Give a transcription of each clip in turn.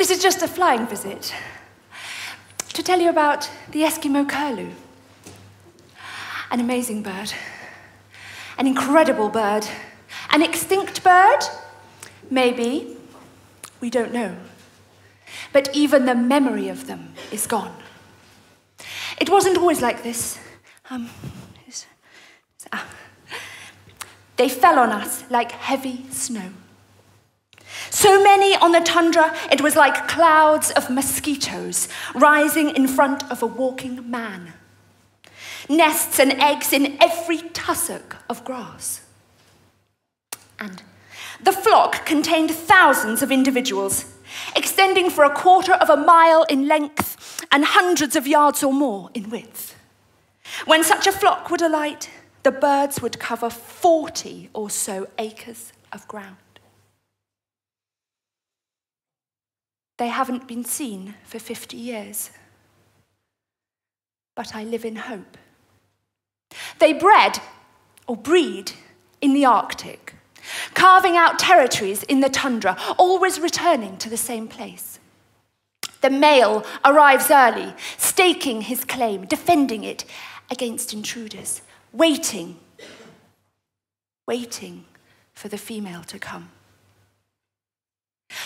This is just a flying visit to tell you about the Eskimo curlew. An amazing bird, an incredible bird, an extinct bird? Maybe, we don't know. But even the memory of them is gone. It wasn't always like this. They fell on us like heavy snow. So many on the tundra, it was like clouds of mosquitoes rising in front of a walking man. Nests and eggs in every tussock of grass. And the flock contained thousands of individuals, extending for 1/4 of a mile in length and hundreds of yards or more in width. When such a flock would alight, the birds would cover 40 or so acres of ground. They haven't been seen for 50 years. But I live in hope. They breed in the Arctic, carving out territories in the tundra, always returning to the same place. The male arrives early, staking his claim, defending it against intruders, waiting for the female to come.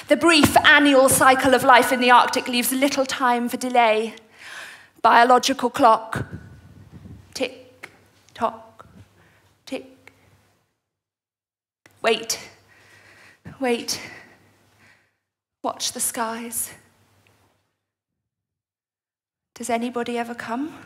The brief annual cycle of life in the Arctic leaves little time for delay. Biological clock, tick, tock, tick. Wait, watch the skies. Does anybody ever come?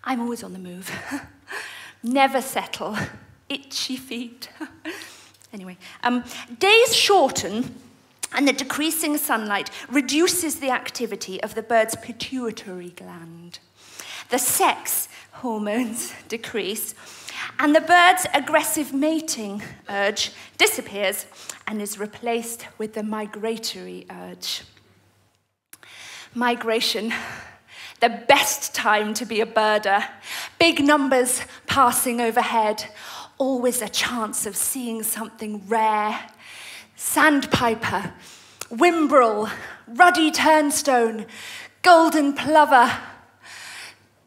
I'm always on the move. Never settle. Itchy feet. Anyway, days shorten and the decreasing sunlight reduces the activity of the bird's pituitary gland. The sex hormones decrease and the bird's aggressive mating urge disappears and is replaced with the migratory urge. Migration. The best time to be a birder. Big numbers passing overhead. Always a chance of seeing something rare. Sandpiper, whimbrel, ruddy turnstone, golden plover.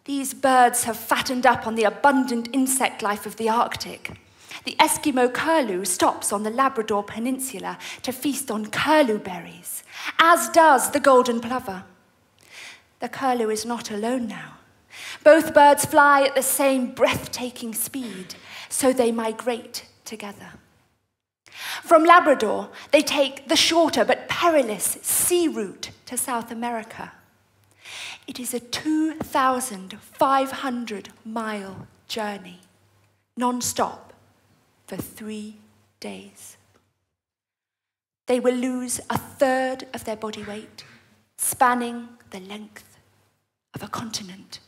These birds have fattened up on the abundant insect life of the Arctic. The Eskimo curlew stops on the Labrador Peninsula to feast on curlew berries, as does the golden plover. The curlew is not alone now. Both birds fly at the same breathtaking speed, so they migrate together. From Labrador, they take the shorter but perilous sea route to South America. It is a 2,500-mile journey, non-stop, for 3 days. They will lose a third of their body weight, spanning the length of a continent.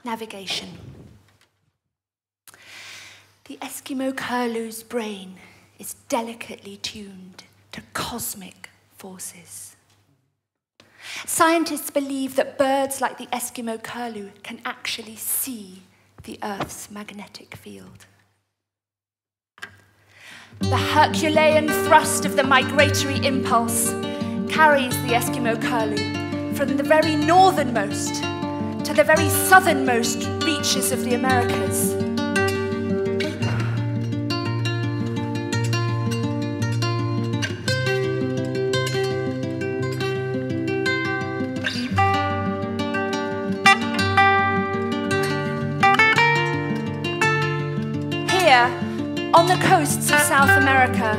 Navigation. The Eskimo curlew's brain is delicately tuned to cosmic forces. Scientists believe that birds like the Eskimo curlew can actually see the Earth's magnetic field. The Herculean thrust of the migratory impulse carries the Eskimo curlew from the very northernmost to the very southernmost reaches of the Americas. Here, on the coasts of South America,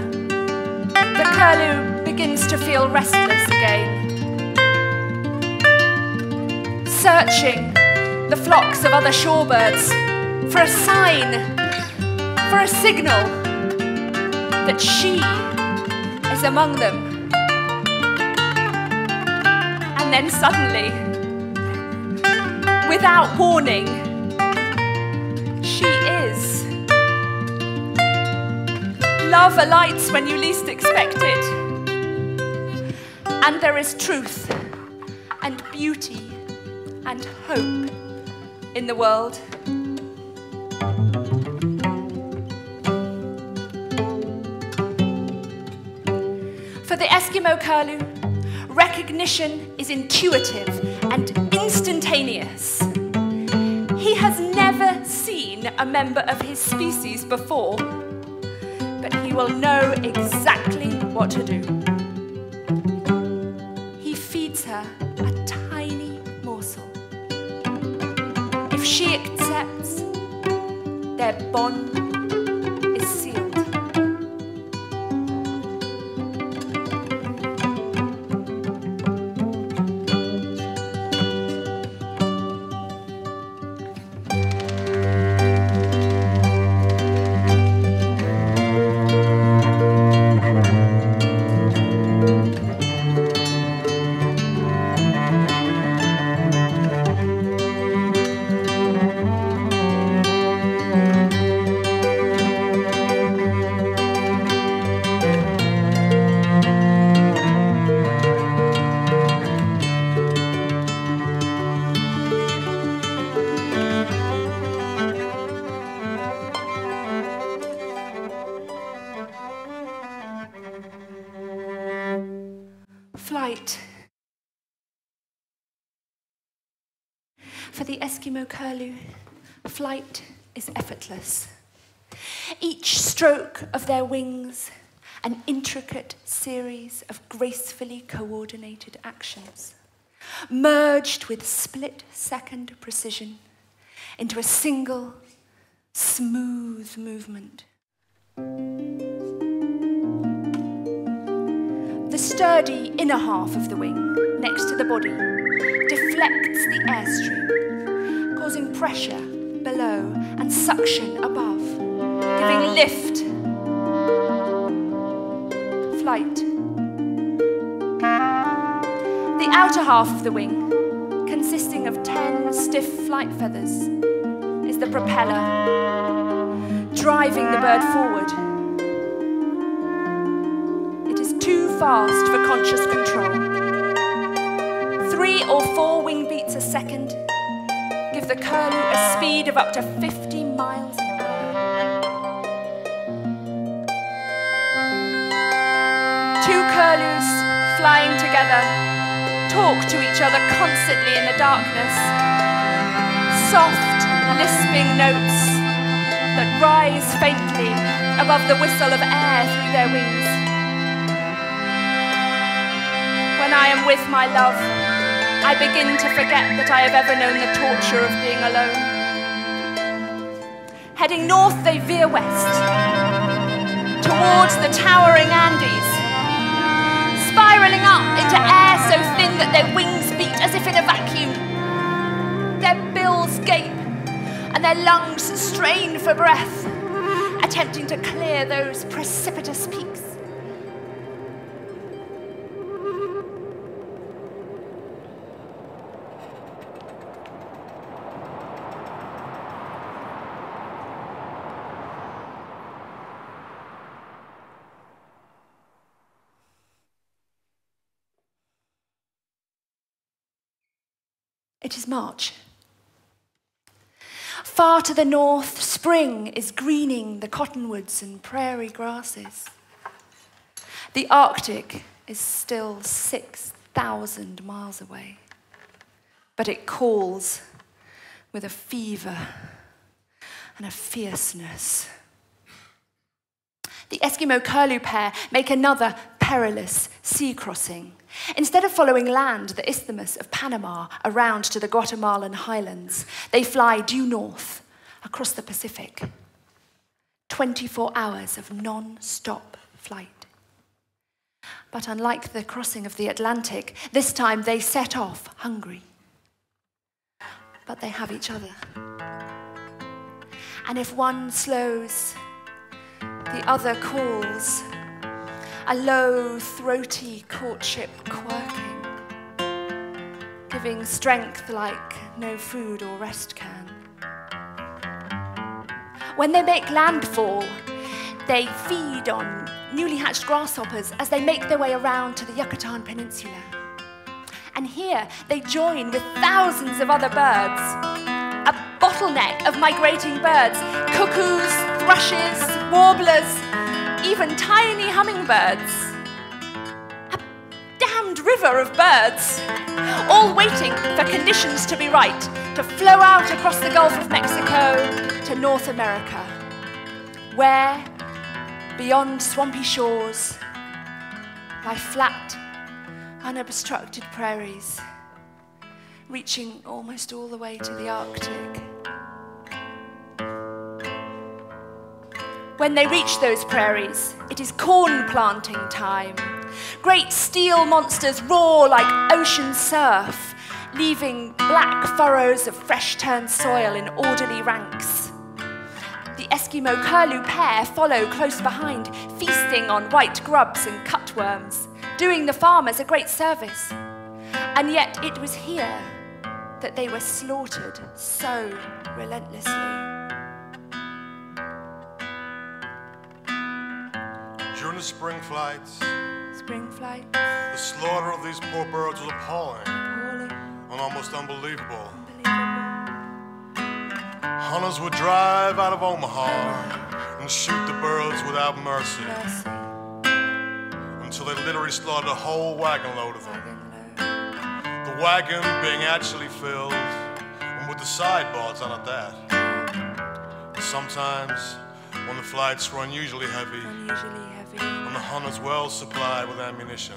the curlew begins to feel restless again, searching the flocks of other shorebirds for a sign, for a signal that she is among them. And then suddenly, without warning, she is. Love alights when you least expect it, and there is truth and beauty and hope in the world. For the Eskimo curlew, recognition is intuitive and instantaneous. He has never seen a member of his species before, but he will know exactly what to do. He feeds her a tiny morsel. If she accepts, their bond is sealed. Flight. For the Eskimo curlew, flight is effortless. Each stroke of their wings, an intricate series of gracefully coordinated actions, merged with split-second precision into a single, smooth movement. The sturdy inner half of the wing, next to the body, deflects the airstream, causing pressure below and suction above, giving lift, flight. The outer half of the wing, consisting of 10 stiff flight feathers, is the propeller, driving the bird forward. Too fast for conscious control. 3 or 4 wing beats a second give the curlew a speed of up to 50 miles an hour. 2 curlews flying together talk to each other constantly in the darkness. Soft, lisping notes that rise faintly above the whistle of air through their wings. When I am with my love, I begin to forget that I have ever known the torture of being alone. Heading north, they veer west, towards the towering Andes, spiraling up into air so thin that their wings beat as if in a vacuum. Their bills gape and their lungs strain for breath, attempting to clear those precipitous peaks. It is March. Far to the north, spring is greening the cottonwoods and prairie grasses. The Arctic is still 6,000 miles away, but it calls with a fever and a fierceness. The Eskimo curlew pair make another perilous sea crossing. Instead of following land, the Isthmus of Panama, around to the Guatemalan highlands, they fly due north across the Pacific. 24 hours of non-stop flight. But unlike the crossing of the Atlantic, this time they set off hungry. But they have each other. And if one slows, the other calls, a low, throaty courtship quirking, giving strength like no food or rest can. When they make landfall, they feed on newly hatched grasshoppers as they make their way around to the Yucatan Peninsula. And here they join with thousands of other birds. A bottleneck of migrating birds, cuckoos, thrushes, warblers, even tiny hummingbirds. A damned river of birds, all waiting for conditions to be right to flow out across the Gulf of Mexico to North America, where, beyond swampy shores, lie flat, unobstructed prairies, reaching almost all the way to the Arctic. When they reach those prairies, it is corn planting time. Great steel monsters roar like ocean surf, leaving black furrows of fresh-turned soil in orderly ranks. The Eskimo curlew pair follow close behind, feasting on white grubs and cutworms, doing the farmers a great service. And yet it was here that they were slaughtered so relentlessly. During the spring flights, the slaughter of these poor birds was appalling and almost unbelievable. Hunters would drive out of Omaha and shoot the birds without mercy until they literally slaughtered a whole wagon load of them. The wagon being actually filled, and with the sideboards on at that. Sometimes, when the flights were unusually heavy, and the hunters well supplied with ammunition,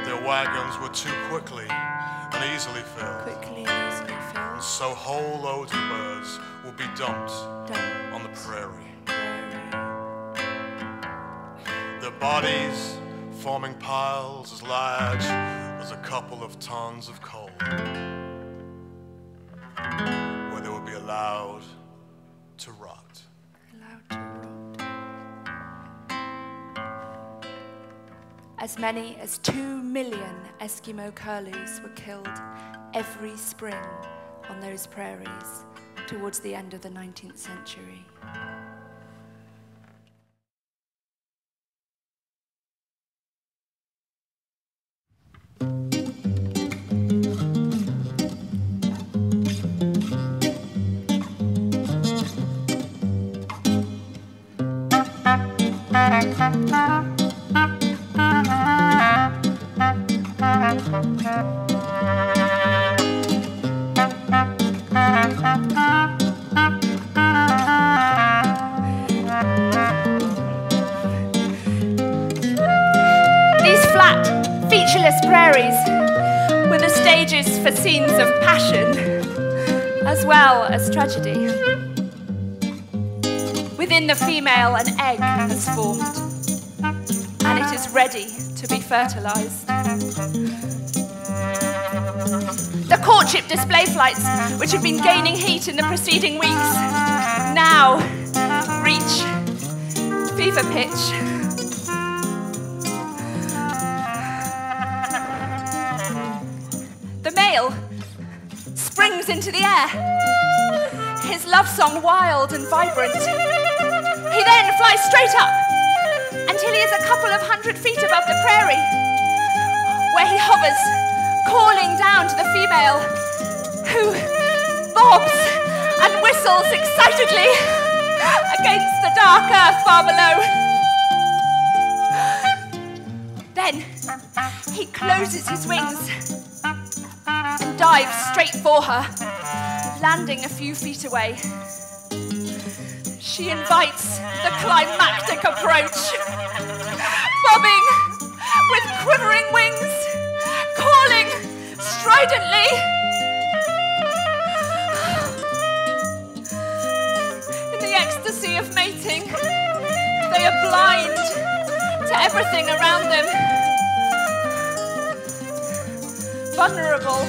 their wagons were too quickly and easily filled. And so whole loads of birds would be dumped on the prairie. Their bodies forming piles as large as a couple of tons of coal, where they would be allowed to rot. As many as 2 million Eskimo curlews were killed every spring on those prairies towards the end of the 19th century. Featureless prairies were the stages for scenes of passion as well as tragedy. Within the female, an egg has formed, and it is ready to be fertilized. The courtship display flights, which had been gaining heat in the preceding weeks, now reach fever pitch. The male springs into the air, his love song wild and vibrant. He then flies straight up until he is a couple of 100 feet above the prairie, where he hovers, calling down to the female, who bobs and whistles excitedly against the dark earth far below. Then he closes his wings and dives straight for her, landing a few feet away. She invites the climactic approach, bobbing with quivering wings, calling stridently. In the ecstasy of mating, they are blind to everything around them, vulnerable.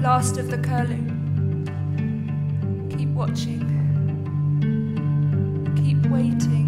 Last of the curlew. Keep watching. Keep waiting.